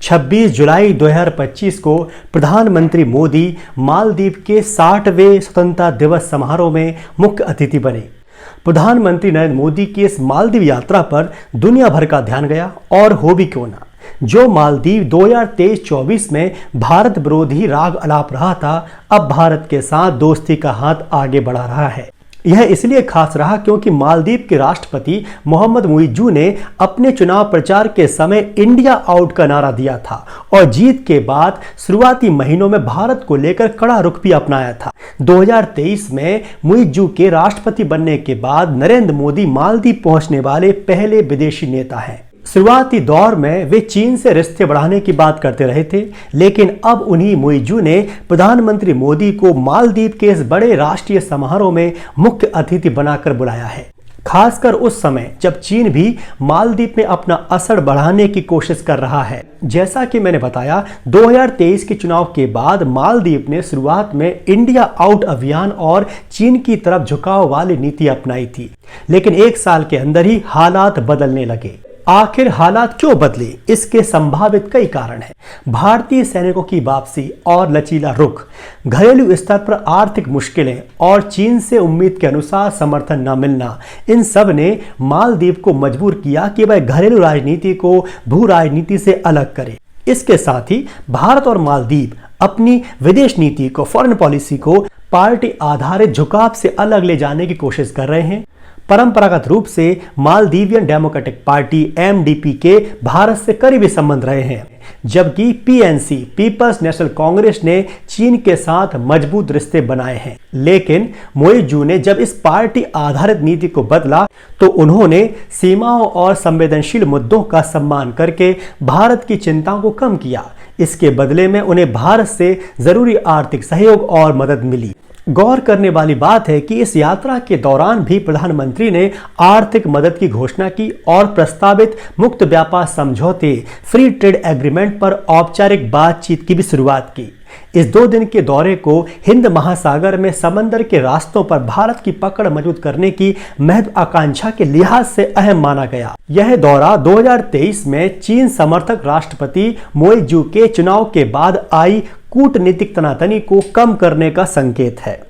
26 जुलाई 2025 को प्रधानमंत्री मोदी मालदीव के 60वें स्वतंत्रता दिवस समारोह में मुख्य अतिथि बने। प्रधानमंत्री नरेंद्र मोदी की इस मालदीव यात्रा पर दुनिया भर का ध्यान गया, और हो भी क्यों ना। जो मालदीव 2023-24 में भारत विरोधी राग अलाप रहा था, अब भारत के साथ दोस्ती का हाथ आगे बढ़ा रहा है। यह इसलिए खास रहा क्योंकि मालदीव के राष्ट्रपति मोहम्मद मुइज्जू ने अपने चुनाव प्रचार के समय इंडिया आउट का नारा दिया था और जीत के बाद शुरुआती महीनों में भारत को लेकर कड़ा रुख भी अपनाया था। 2023 में मुइज्जू के राष्ट्रपति बनने के बाद नरेंद्र मोदी मालदीव पहुंचने वाले पहले विदेशी नेता हैं। शुरुआती दौर में वे चीन से रिश्ते बढ़ाने की बात करते रहे थे, लेकिन अब उन्हीं मुइज्जू ने प्रधानमंत्री मोदी को मालदीव के इस बड़े राष्ट्रीय समारोह में मुख्य अतिथि बनाकर बुलाया है। खासकर उस समय जब चीन भी मालदीव में अपना असर बढ़ाने की कोशिश कर रहा है। जैसा कि मैंने बताया, 2023 के चुनाव के बाद मालदीव ने शुरुआत में इंडिया आउट अभियान और चीन की तरफ झुकाव वाली नीति अपनाई थी, लेकिन एक साल के अंदर ही हालात बदलने लगे। आखिर हालात क्यों बदले? इसके संभावित कई कारण हैं। भारतीय सैनिकों की वापसी और लचीला रुख, घरेलू स्तर पर आर्थिक मुश्किलें और चीन से उम्मीद के अनुसार समर्थन न मिलना, इन सब ने मालदीव को मजबूर किया कि वह घरेलू राजनीति को भू राजनीति से अलग करे। इसके साथ ही भारत और मालदीव अपनी विदेश नीति को, फॉरेन पॉलिसी को पार्टी आधारित झुकाव से अलग ले जाने की कोशिश कर रहे हैं। परंपरागत रूप से मालदीवियन डेमोक्रेटिक पार्टी (MDP) के भारत से करीबी संबंध रहे हैं, जबकि PNC पीपल्स नेशनल कांग्रेस ने चीन के साथ मजबूत रिश्ते बनाए हैं। लेकिन मुइज्जू ने जब इस पार्टी आधारित नीति को बदला तो उन्होंने सीमाओं और संवेदनशील मुद्दों का सम्मान करके भारत की चिंताओं को कम किया। इसके बदले में उन्हें भारत से जरूरी आर्थिक सहयोग और मदद मिली। गौर करने वाली बात है कि इस यात्रा के दौरान भी प्रधानमंत्री ने आर्थिक मदद की घोषणा की और प्रस्तावित मुक्त व्यापार समझौते फ्री ट्रेड एग्रीमेंट पर औपचारिक बातचीत की भी शुरुआत की। इस 2 दिन के दौरे को हिंद महासागर में समंदर के रास्तों पर भारत की पकड़ मजबूत करने की महत्वाकांक्षा के लिहाज से अहम माना गया। यह दौरा 2023 में चीन समर्थक राष्ट्रपति मुइज्जू के चुनाव के बाद आई कूटनीतिक तनातनी को कम करने का संकेत है।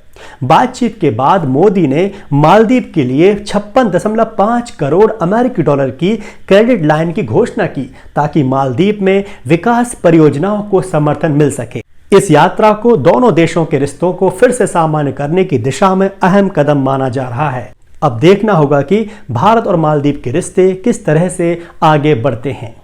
बातचीत के बाद मोदी ने मालदीव के लिए 56.5 करोड़ अमेरिकी डॉलर की क्रेडिट लाइन की घोषणा की, ताकि मालदीव में विकास परियोजनाओं को समर्थन मिल सके। इस यात्रा को दोनों देशों के रिश्तों को फिर से सामान्य करने की दिशा में अहम कदम माना जा रहा है। अब देखना होगा कि भारत और मालदीव के रिश्ते किस तरह से आगे बढ़ते हैं।